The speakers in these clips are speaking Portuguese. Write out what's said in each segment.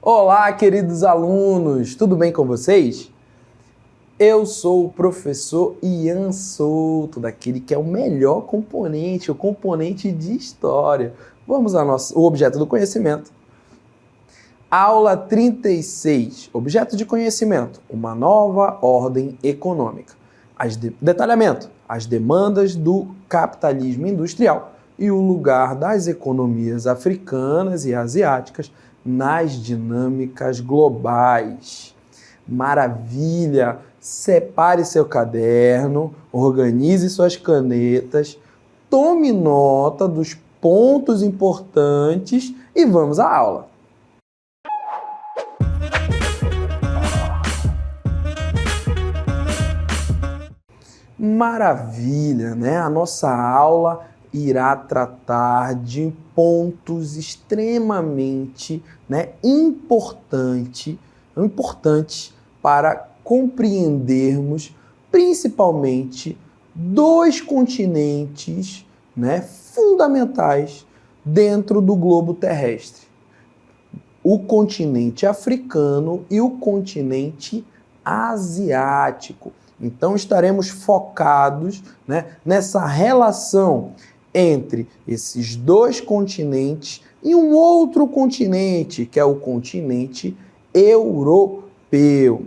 Olá, queridos alunos, tudo bem com vocês? Eu sou o professor Ian Souto, daquele que é o melhor componente, o componente de história. Vamos ao o objeto do conhecimento. Aula 36, objeto de conhecimento, uma nova ordem econômica. Detalhamento, as demandas do capitalismo industrial e o lugar das economias africanas e asiáticas nas dinâmicas globais. Maravilha! Separe seu caderno, organize suas canetas, tome nota dos pontos importantes e vamos à aula. Maravilha, né? A nossa aula irá tratar de pontos extremamente, importantes para compreendermos principalmente dois continentes, fundamentais dentro do globo terrestre. O continente africano e o continente asiático. Então estaremos focados, nessa relação entre esses dois continentes e um outro continente, que é o continente europeu.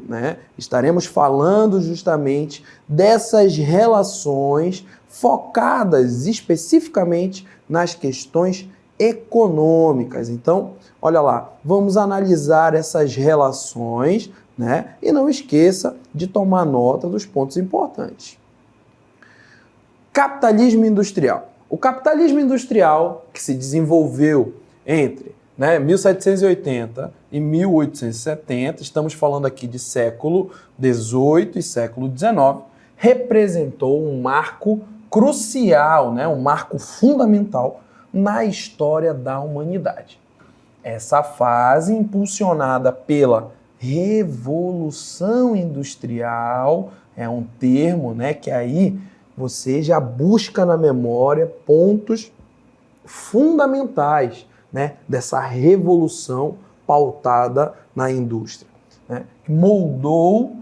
Estaremos falando justamente dessas relações focadas especificamente nas questões econômicas. Então, olha lá, vamos analisar essas relações, e não esqueça de tomar nota dos pontos importantes. Capitalismo industrial. O capitalismo industrial, que se desenvolveu entre 1780 e 1870, estamos falando aqui de século XVIII e século XIX, representou um marco crucial, um marco fundamental na história da humanidade. Essa fase, impulsionada pela Revolução Industrial, é um termo que aí você já busca na memória pontos fundamentais dessa revolução pautada na indústria, que moldou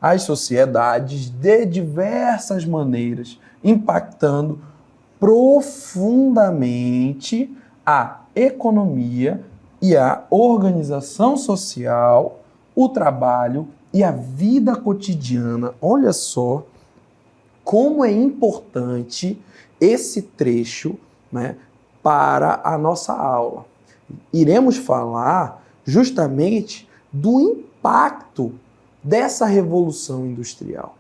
as sociedades de diversas maneiras, impactando profundamente a economia e a organização social, o trabalho e a vida cotidiana. Olha só como é importante esse trecho para a nossa aula. Iremos falar justamente do impacto dessa revolução industrial,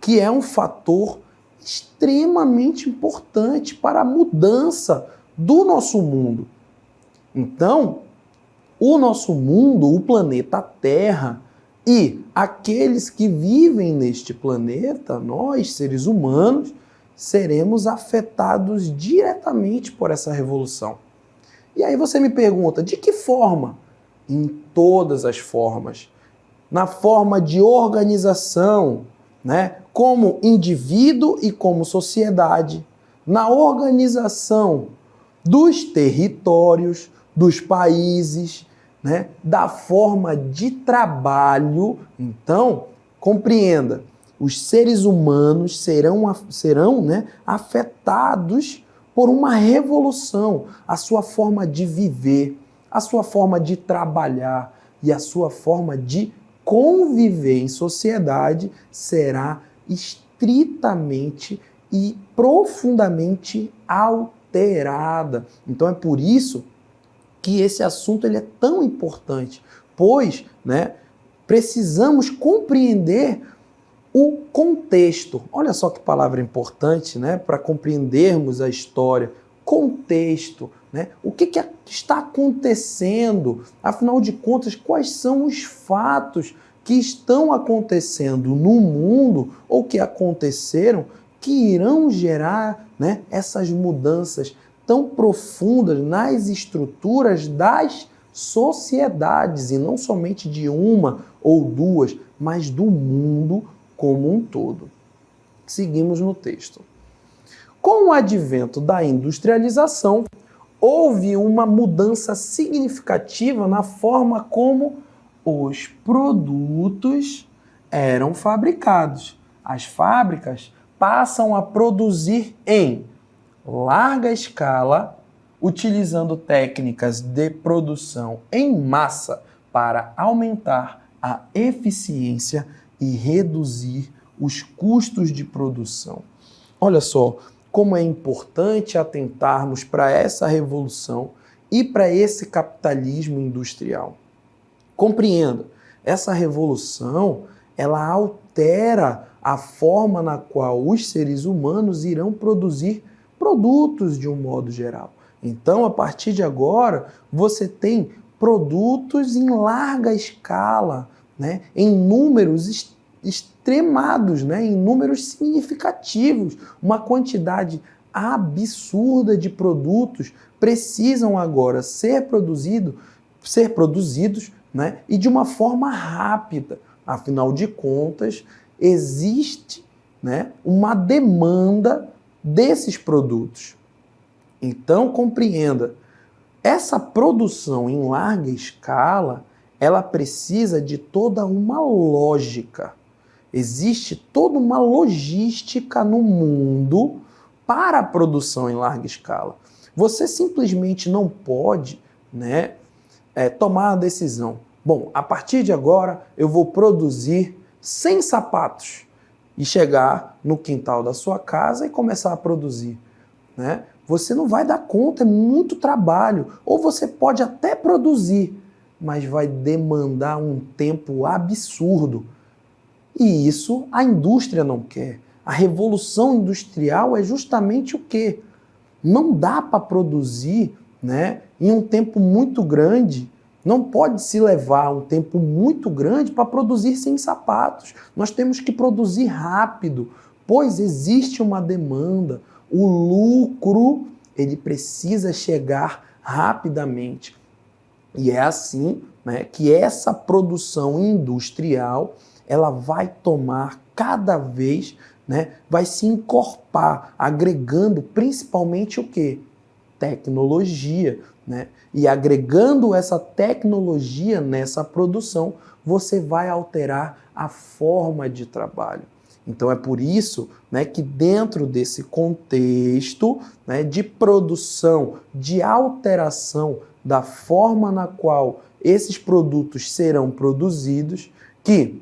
que é um fator extremamente importante para a mudança do nosso mundo. Então, o nosso mundo, o planeta Terra e aqueles que vivem neste planeta, nós, seres humanos, seremos afetados diretamente por essa revolução. E aí você me pergunta, de que forma? Em todas as formas. Na forma de organização, como indivíduo e como sociedade. Na organização dos territórios, dos países, da forma de trabalho. Então, compreenda, os seres humanos serão afetados por uma revolução. A sua forma de viver, a sua forma de trabalhar e a sua forma de conviver em sociedade será estritamente e profundamente alterada. Então é por isso que esse assunto ele é tão importante, pois precisamos compreender o contexto. Olha só que palavra importante para compreendermos a história. Contexto. O que está acontecendo? Afinal de contas, quais são os fatos que estão acontecendo no mundo ou que aconteceram que irão gerar essas mudanças tão profundas nas estruturas das sociedades, e não somente de uma ou duas, mas do mundo como um todo. Seguimos no texto. Com o advento da industrialização, houve uma mudança significativa na forma como os produtos eram fabricados. As fábricas passam a produzir em larga escala, utilizando técnicas de produção em massa para aumentar a eficiência e reduzir os custos de produção. Olha só como é importante atentarmos para essa revolução e para esse capitalismo industrial. Compreenda, essa revolução, ela altera a forma na qual os seres humanos irão produzir produtos de um modo geral. Então, a partir de agora, você tem produtos em larga escala, né, em números extremados, né, em números significativos. Uma quantidade absurda de produtos precisam agora ser produzidos, né, e de uma forma rápida. Afinal de contas, existe, né, uma demanda desses produtos. Então, compreenda, essa produção em larga escala, ela precisa de toda uma lógica. Existe toda uma logística no mundo para a produção em larga escala. Você simplesmente não pode, né, tomar a decisão. Bom, a partir de agora eu vou produzir 100 sapatos e chegar no quintal da sua casa e começar a produzir, né? Você não vai dar conta, é muito trabalho. Ou você pode até produzir, mas vai demandar um tempo absurdo. E isso a indústria não quer. A revolução industrial é justamente o quê? Não dá para produzir, né, em um tempo muito grande. Não pode se levar um tempo muito grande para produzir 100 sapatos. Nós temos que produzir rápido, pois existe uma demanda. O lucro, ele precisa chegar rapidamente. E é assim, né, que essa produção industrial, ela vai tomar cada vez, né, vai se encorpar, agregando principalmente o quê? Tecnologia, né? E agregando essa tecnologia nessa produção, você vai alterar a forma de trabalho. Então é por isso, né, que dentro desse contexto, né, de produção, de alteração da forma na qual esses produtos serão produzidos, que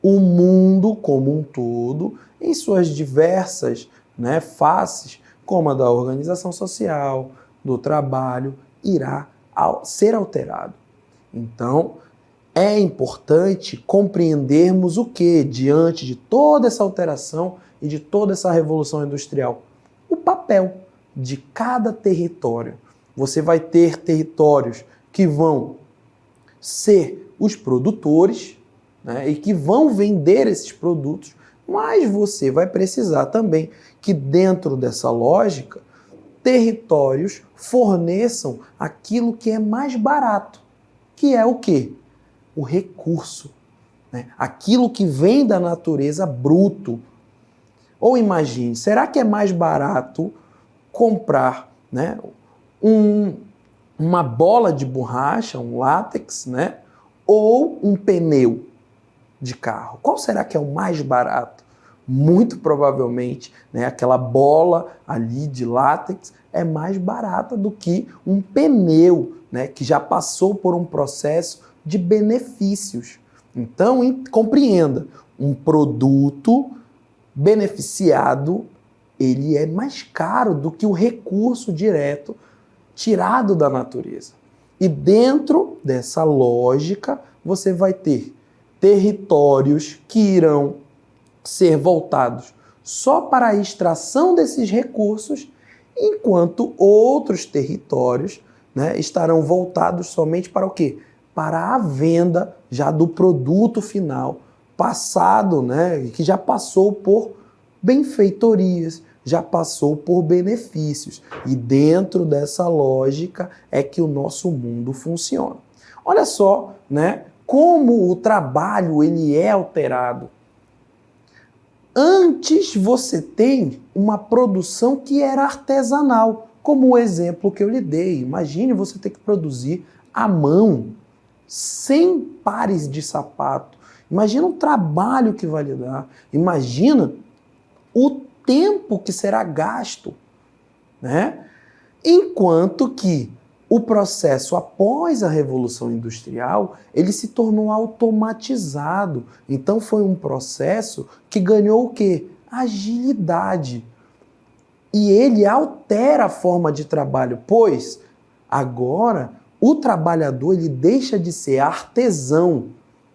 o mundo como um todo, em suas diversas, né, faces, como a da organização social, do trabalho, irá ser alterado. Então, é importante compreendermos o que, diante de toda essa alteração e de toda essa revolução industrial, o papel de cada território. Você vai ter territórios que vão ser os produtores, né, e que vão vender esses produtos, mas você vai precisar também que dentro dessa lógica, territórios forneçam aquilo que é mais barato, que é o quê? O recurso, né? Aquilo que vem da natureza bruto. Ou imagine, será que é mais barato comprar, né, uma bola de borracha, um látex, né, ou um pneu de carro? Qual será que é o mais barato? Muito provavelmente, né, aquela bola ali de látex é mais barata do que um pneu, né, que já passou por um processo de benefícios. Então, compreenda, um produto beneficiado, ele é mais caro do que o recurso direto tirado da natureza. E dentro dessa lógica, você vai ter territórios que irão ser voltados só para a extração desses recursos, enquanto outros territórios, né, estarão voltados somente para o quê? Para a venda já do produto final passado, né, que já passou por benfeitorias, já passou por benefícios. E dentro dessa lógica é que o nosso mundo funciona. Olha só, né, como o trabalho ele é alterado. Antes você tem uma produção que era artesanal, Como o exemplo que eu lhe dei, imagine você ter que produzir à mão 100 pares de sapato. Imagina o trabalho que vai lhe dar. Imagina o tempo que será gasto, né? Enquanto que o processo após a Revolução Industrial, ele se tornou automatizado. Então foi um processo que ganhou o quê? Agilidade. E ele altera a forma de trabalho, pois agora o trabalhador ele deixa de ser artesão.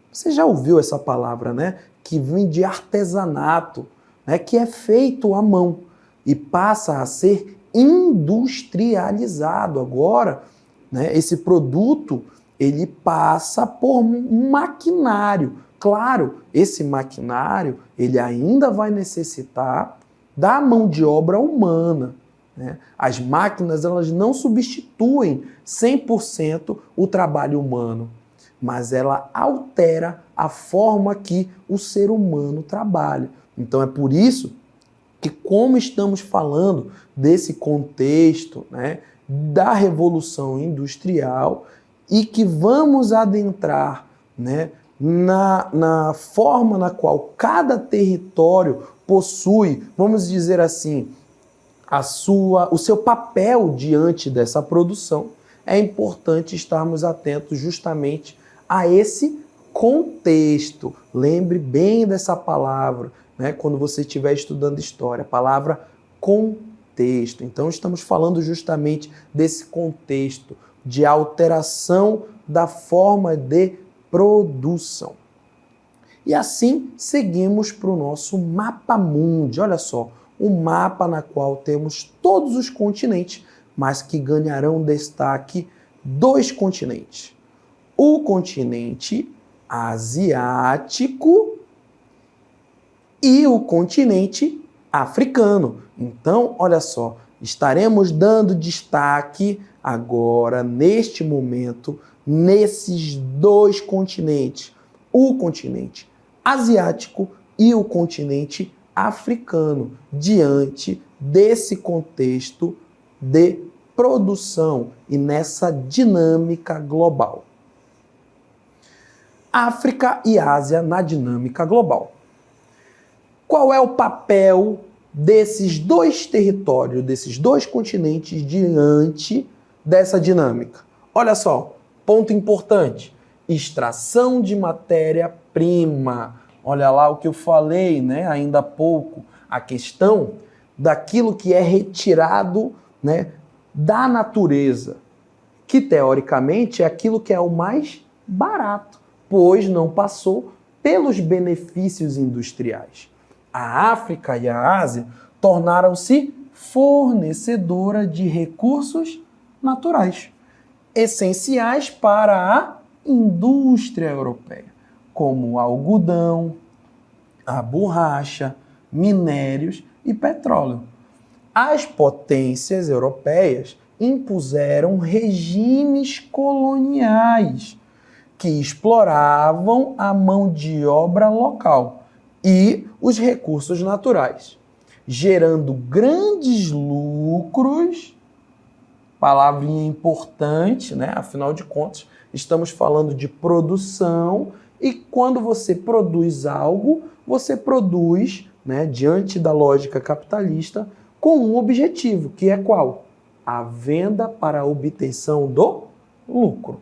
Você já ouviu essa palavra, né? Que vem de artesanato, né? Que é feito à mão e passa a ser industrializado. Agora, né? Esse produto ele passa por um maquinário. Claro, esse maquinário ele ainda vai necessitar da mão de obra humana, né? As máquinas elas não substituem 100% o trabalho humano, mas ela altera a forma que o ser humano trabalha. Então é por isso que, como estamos falando desse contexto, né, da Revolução Industrial, e que vamos adentrar, né, na forma na qual cada território possui, vamos dizer assim, o seu papel diante dessa produção, é importante estarmos atentos justamente a esse contexto. Lembre bem dessa palavra, né, quando você estiver estudando história, a palavra contexto. Então estamos falando justamente desse contexto de alteração da forma de produção. E assim seguimos para o nosso mapa mundi. Olha só, um mapa na qual temos todos os continentes, mas que ganharão destaque 2 continentes. O continente asiático e o continente africano. Então, olha só, estaremos dando destaque agora, neste momento, nesses 2 continentes. O continente asiático e o continente africano, diante desse contexto de produção e nessa dinâmica global. África e Ásia na dinâmica global. Qual é o papel desses 2 territórios, desses 2 continentes diante dessa dinâmica? Olha só, ponto importante: extração de matéria-prima. Olha lá o que eu falei, né, ainda há pouco, a questão daquilo que é retirado, né, da natureza, que teoricamente é aquilo que é o mais barato, pois não passou pelos benefícios industriais. A África e a Ásia tornaram-se fornecedora de recursos naturais, essenciais para a indústria europeia, como o algodão, a borracha, minérios e petróleo. As potências europeias impuseram regimes coloniais que exploravam a mão de obra local e os recursos naturais, gerando grandes lucros, palavrinha importante, né? Afinal de contas, estamos falando de produção, e quando você produz algo, você produz, né, diante da lógica capitalista, com um objetivo, que é qual? A venda para a obtenção do lucro.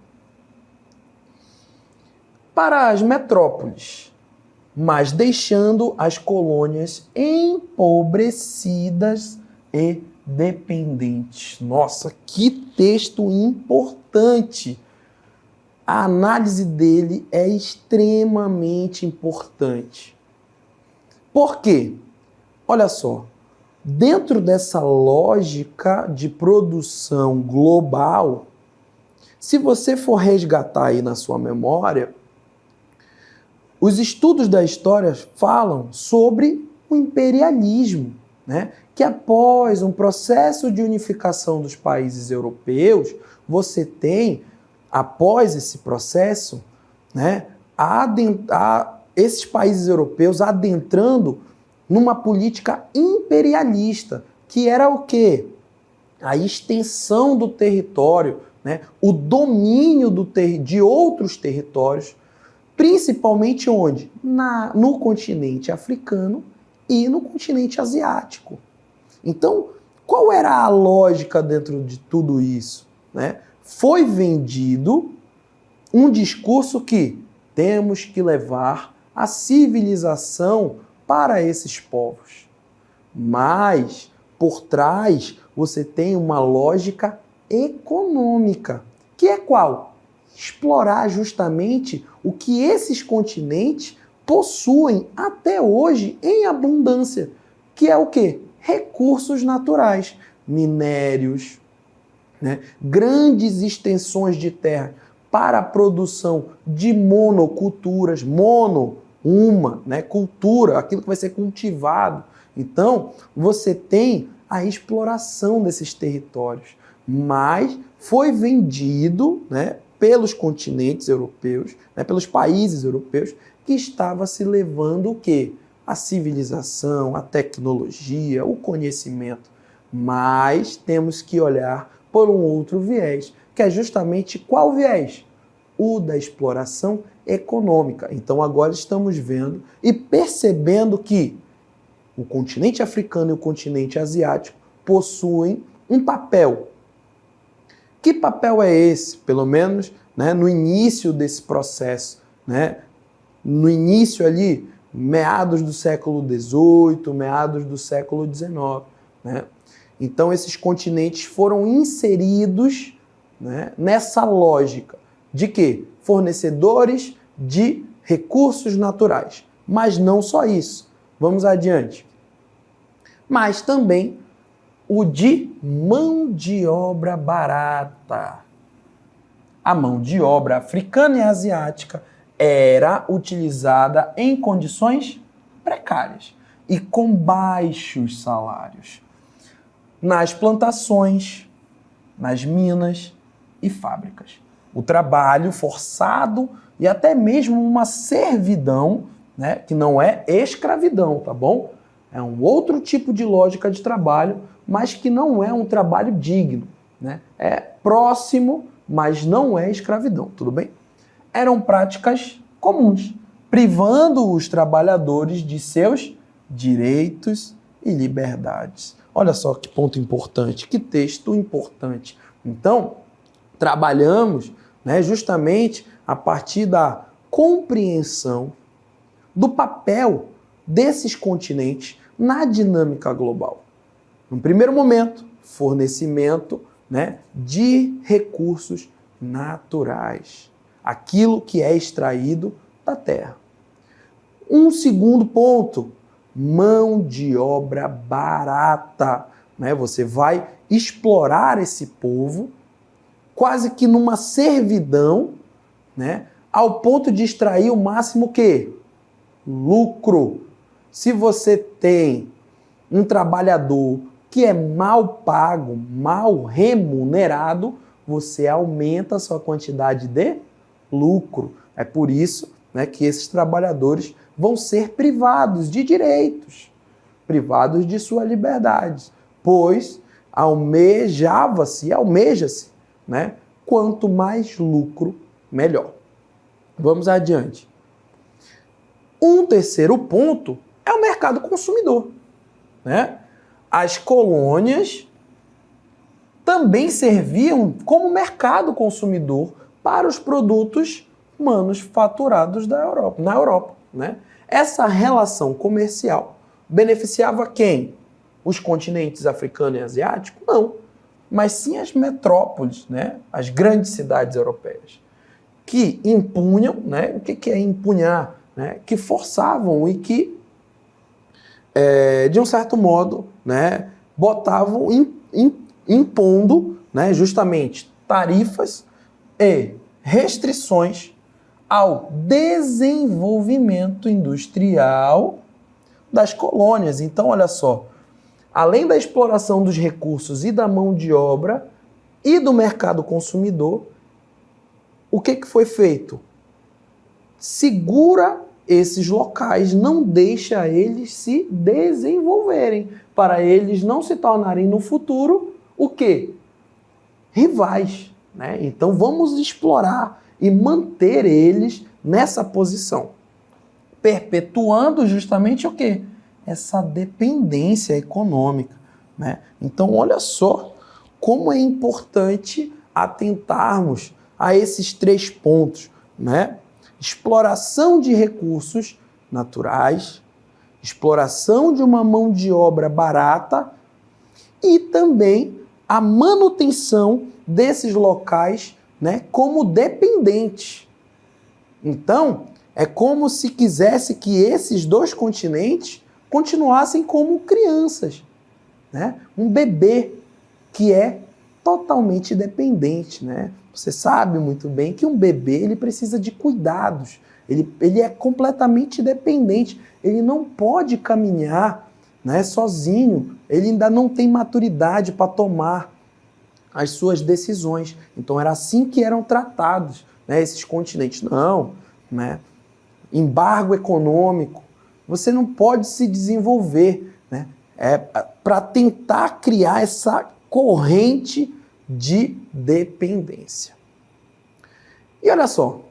Para as metrópoles, mas deixando as colônias empobrecidas e dependentes. Nossa, que texto importante! A análise dele é extremamente importante. Por quê? Olha só, dentro dessa lógica de produção global, se você for resgatar aí na sua memória, os estudos da história falam sobre o imperialismo, né? Que após um processo de unificação dos países europeus, você tem, após esse processo, né, esses países europeus adentrando numa política imperialista, que era o quê? a extensão do território, né, o domínio de outros territórios, principalmente onde? No continente africano e no continente asiático. Então, qual era a lógica dentro de tudo isso, né? Foi vendido um discurso que temos que levar a civilização para esses povos. Mas, por trás, você tem uma lógica econômica, que é qual? Explorar justamente o que esses continentes possuem até hoje em abundância, que é o quê? Recursos naturais, minérios, né? Grandes extensões de terra para a produção de monoculturas, né? Cultura, aquilo que vai ser cultivado. Então, você tem a exploração desses territórios, mas foi vendido, né, pelos continentes europeus, né, pelos países europeus, que estava se levando o quê? A civilização, a tecnologia, o conhecimento. Mas temos que olhar por um outro viés, que é justamente qual viés? O da exploração econômica. Então agora estamos vendo e percebendo que o continente africano e o continente asiático possuem um papel. Que papel é esse? Pelo menos, né, no início desse processo, né, no início ali, meados do século XVIII, meados do século XIX. Né? Então esses continentes foram inseridos, né, nessa lógica de quê? Fornecedores de recursos naturais. Mas não só isso. Vamos adiante. Mas também o de mão de obra barata. A mão de obra africana e asiática era utilizada em condições precárias e com baixos salários nas plantações, nas minas e fábricas. O trabalho forçado e até mesmo uma servidão, né, que não é escravidão, tá bom? É um outro tipo de lógica de trabalho, mas que não é um trabalho digno, né? É próximo, mas não é escravidão, tudo bem? Eram práticas comuns, privando os trabalhadores de seus direitos e liberdades. Olha só que ponto importante, que texto importante. Então, trabalhamos, né, justamente a partir da compreensão do papel desses continentes na dinâmica global. No primeiro momento, fornecimento, né, de recursos naturais, aquilo que é extraído da terra. Um segundo ponto, mão de obra barata. Né? Você vai explorar esse povo quase que numa servidão, né, ao ponto de extrair o máximo que? Lucro. Se você tem um trabalhador que é mal pago, mal remunerado, você aumenta a sua quantidade de lucro. É por isso, né, que esses trabalhadores vão ser privados de direitos, privados de sua liberdade, pois almeja-se, né, quanto mais lucro, melhor. Vamos adiante. Um terceiro ponto é o mercado consumidor, né? As colônias também serviam como mercado consumidor para os produtos manufaturados na Europa. Né? Essa relação comercial beneficiava quem? Os continentes africano e asiático? Não, mas sim as metrópoles, né? As grandes cidades europeias, que impunham, né? O que é impunhar? Né? Que forçavam e que, de um certo modo, né, botavam, impondo, né, justamente tarifas e restrições ao desenvolvimento industrial das colônias. Então, olha só, além da exploração dos recursos e da mão de obra e do mercado consumidor, o que foi feito? Segura esses locais, não deixa eles se desenvolverem, para eles não se tornarem no futuro o quê? Rivais, né? Então vamos explorar e manter eles nessa posição, perpetuando justamente o quê? Essa dependência econômica, né? Então olha só como é importante atentarmos a esses 3 pontos, né? Exploração de recursos naturais, exploração de uma mão de obra barata e também a manutenção desses locais, né, como dependentes. Então, é como se quisesse que esses 2 continentes continuassem como crianças, né? Um bebê que é totalmente dependente, né? Você sabe muito bem que um bebê ele precisa de cuidados, ele é completamente dependente, ele não pode caminhar, né, sozinho, ele ainda não tem maturidade para tomar as suas decisões. Então era assim que eram tratados, né, esses continentes. Não, né? Embargo econômico, você não pode se desenvolver, né? Para tentar criar essa corrente de dependência. E olha só,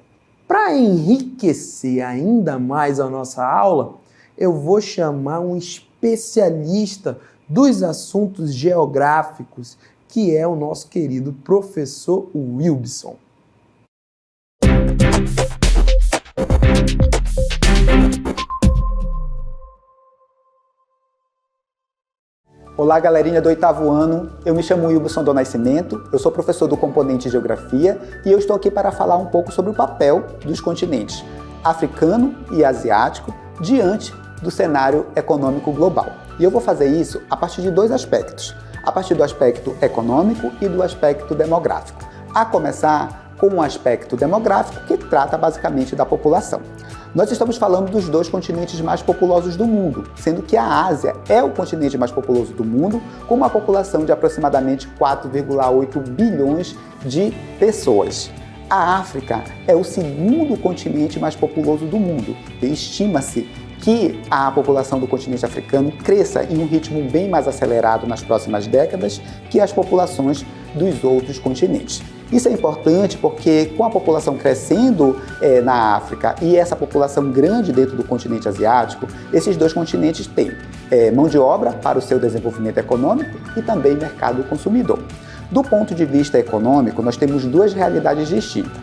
para enriquecer ainda mais a nossa aula, eu vou chamar um especialista dos assuntos geográficos, que é o nosso querido professor Wilbson. Olá, galerinha do 8º ano, eu me chamo Wilbson do Nascimento, eu sou professor do componente Geografia e eu estou aqui para falar um pouco sobre o papel dos continentes africano e asiático diante do cenário econômico global. E eu vou fazer isso a partir de 2 aspectos, a partir do aspecto econômico e do aspecto demográfico. A começar com um aspecto demográfico que trata basicamente da população. Nós estamos falando dos 2 continentes mais populosos do mundo, sendo que a Ásia é o continente mais populoso do mundo, com uma população de aproximadamente 4,8 bilhões de pessoas. A África é o 2º continente mais populoso do mundo. Estima-se que a população do continente africano cresça em um ritmo bem mais acelerado nas próximas décadas que as populações dos outros continentes. Isso é importante porque com a população crescendo na África e essa população grande dentro do continente asiático, esses 2 continentes têm mão de obra para o seu desenvolvimento econômico e também mercado consumidor. Do ponto de vista econômico, nós temos 2 realidades distintas.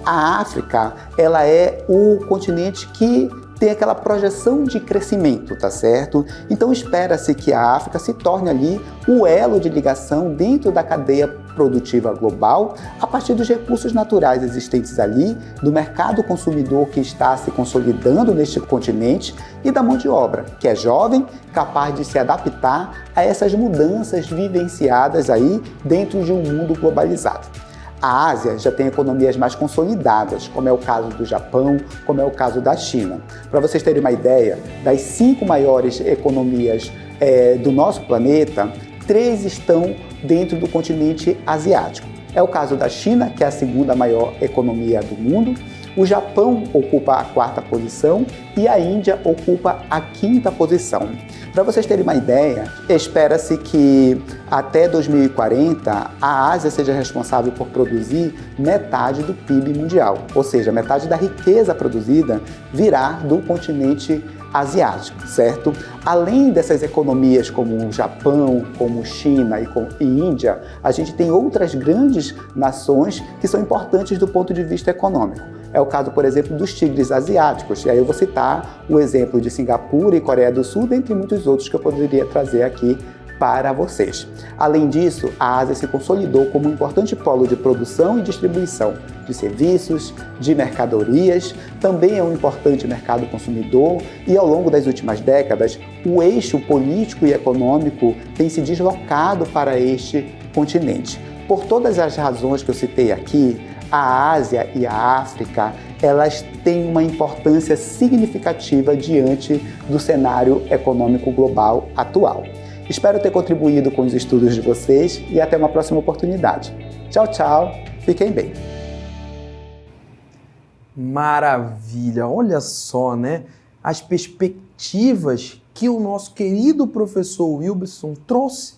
A África, ela é o continente que tem aquela projeção de crescimento, tá certo? Então espera-se que a África se torne ali o elo de ligação dentro da cadeia produtiva global a partir dos recursos naturais existentes ali, do mercado consumidor que está se consolidando neste continente e da mão de obra, que é jovem, capaz de se adaptar a essas mudanças vivenciadas aí dentro de um mundo globalizado. A Ásia já tem economias mais consolidadas, como é o caso do Japão, como é o caso da China. Para vocês terem uma ideia, das 5 maiores economias do nosso planeta, 3 estão dentro do continente asiático. É o caso da China, que é a 2ª maior economia do mundo, o Japão ocupa a 4ª posição e a Índia ocupa a 5ª posição. Para vocês terem uma ideia, espera-se que até 2040 a Ásia seja responsável por produzir metade do PIB mundial, ou seja, metade da riqueza produzida virá do continente asiático, certo? Além dessas economias como o Japão, como China e Índia, a gente tem outras grandes nações que são importantes do ponto de vista econômico. É o caso, por exemplo, dos tigres asiáticos, e aí eu vou citar o exemplo de Singapura e Coreia do Sul, dentre muitos outros que eu poderia trazer aqui para vocês. Além disso, a Ásia se consolidou como um importante polo de produção e distribuição de serviços, de mercadorias, também é um importante mercado consumidor e ao longo das últimas décadas, o eixo político e econômico tem se deslocado para este continente. Por todas as razões que eu citei aqui, a Ásia e a África, elas têm uma importância significativa diante do cenário econômico global atual. Espero ter contribuído com os estudos de vocês e até uma próxima oportunidade. Tchau, tchau. Fiquem bem. Maravilha! Olha só, né? As perspectivas que o nosso querido professor Wilbson trouxe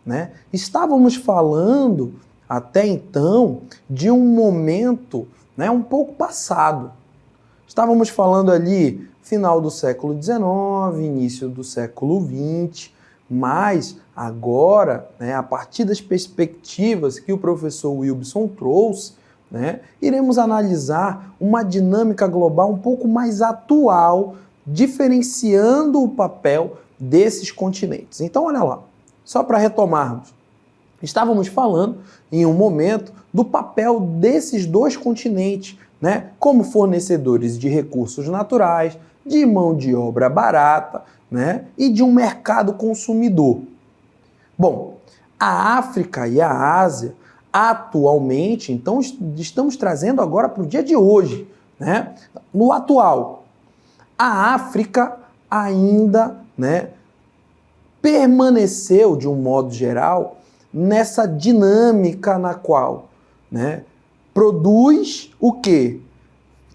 né? Estávamos falando até então de um momento, né, um pouco passado. Estávamos falando ali final do século XIX, início do século XX, mas agora, né, a partir das perspectivas que o professor Wilson trouxe, né, iremos analisar uma dinâmica global um pouco mais atual, diferenciando o papel desses continentes. Então, olha lá, só para retomarmos, estávamos falando em um momento do papel desses dois continentes, né, como fornecedores de recursos naturais, de mão de obra barata, né, e de um mercado consumidor. Bom, a África e a Ásia, atualmente, então estamos trazendo agora para o dia de hoje, né, no atual, a África ainda, né, permaneceu, de um modo geral, nessa dinâmica na qual, né, produz o quê?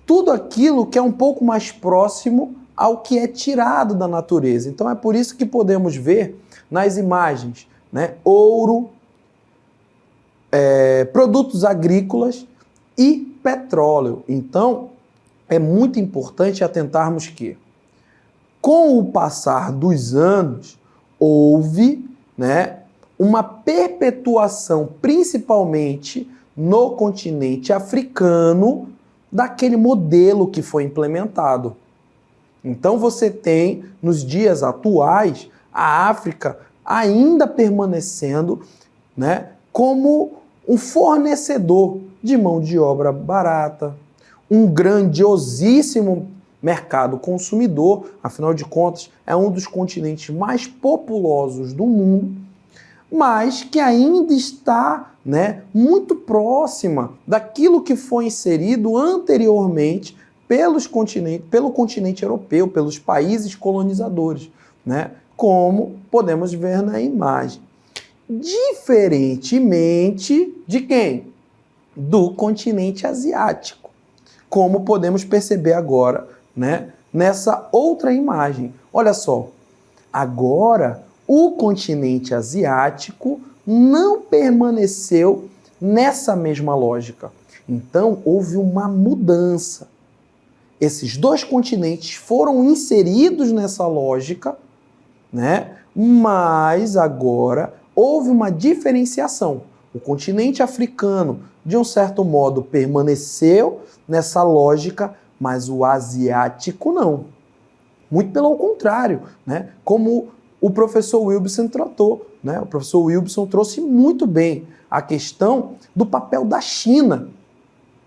Tudo aquilo que é um pouco mais próximo ao que é tirado da natureza. Então é por isso que podemos ver nas imagens, né, ouro, produtos agrícolas e petróleo. Então é muito importante atentarmos que, com o passar dos anos, houve, né, uma perpetuação, principalmente no continente africano, daquele modelo que foi implementado. Então você tem, nos dias atuais, a África ainda permanecendo, né, como um fornecedor de mão de obra barata, um grandiosíssimo mercado consumidor, afinal de contas, é um dos continentes mais populosos do mundo, mas que ainda está, né, muito próxima daquilo que foi inserido anteriormente pelo continente europeu, pelos países colonizadores, né, como podemos ver na imagem. Diferentemente de quem? Do continente asiático, como podemos perceber agora, né, nessa outra imagem. Olha só, agora o continente asiático não permaneceu nessa mesma lógica. Então, houve uma mudança. Esses dois continentes foram inseridos nessa lógica, né? Mas agora houve uma diferenciação. O continente africano, de um certo modo, permaneceu nessa lógica, mas o asiático não. Muito pelo contrário, né? Como o professor Wilson tratou, né? O professor Wilson trouxe muito bem a questão do papel da China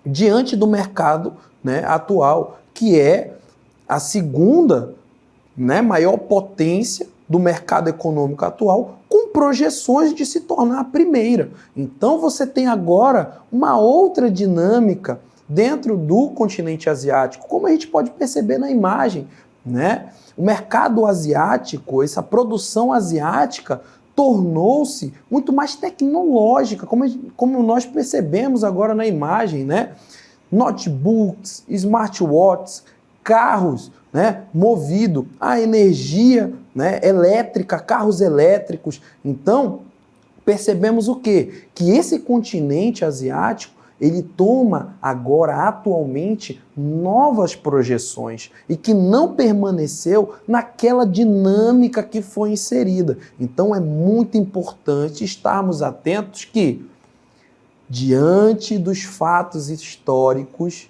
diante do mercado, né, atual, que é a segunda, né, maior potência do mercado econômico atual, com projeções de se tornar a primeira. Então você tem agora uma outra dinâmica dentro do continente asiático, como a gente pode perceber na imagem, né? O mercado asiático, essa produção asiática, tornou-se muito mais tecnológica, como nós percebemos agora na imagem, né? Notebooks, smartwatches, carros, né, movido a energia, né, elétrica, carros elétricos. Então, percebemos o quê? Que esse continente asiático, ele toma agora, atualmente, novas projeções e que não permaneceu naquela dinâmica que foi inserida. Então é muito importante estarmos atentos que, diante dos fatos históricos,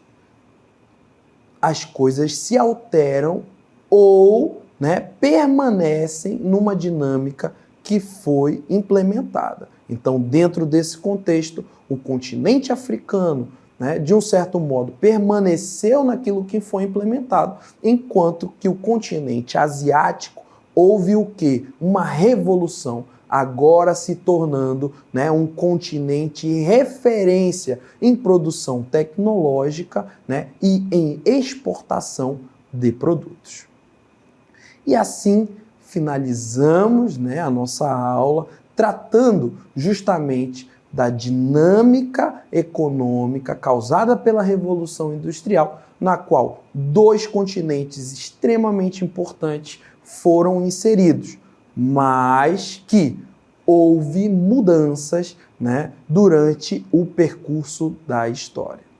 as coisas se alteram ou, né, permanecem numa dinâmica que foi implementada. Então, dentro desse contexto, o continente africano, né, de um certo modo, permaneceu naquilo que foi implementado, enquanto que o continente asiático houve o quê? Uma revolução, agora se tornando, né, um continente referência em produção tecnológica, né, e em exportação de produtos. E assim finalizamos, né, a nossa aula tratando justamente da dinâmica econômica causada pela Revolução Industrial, na qual dois continentes extremamente importantes foram inseridos, mas que houve mudanças, né, durante o percurso da história.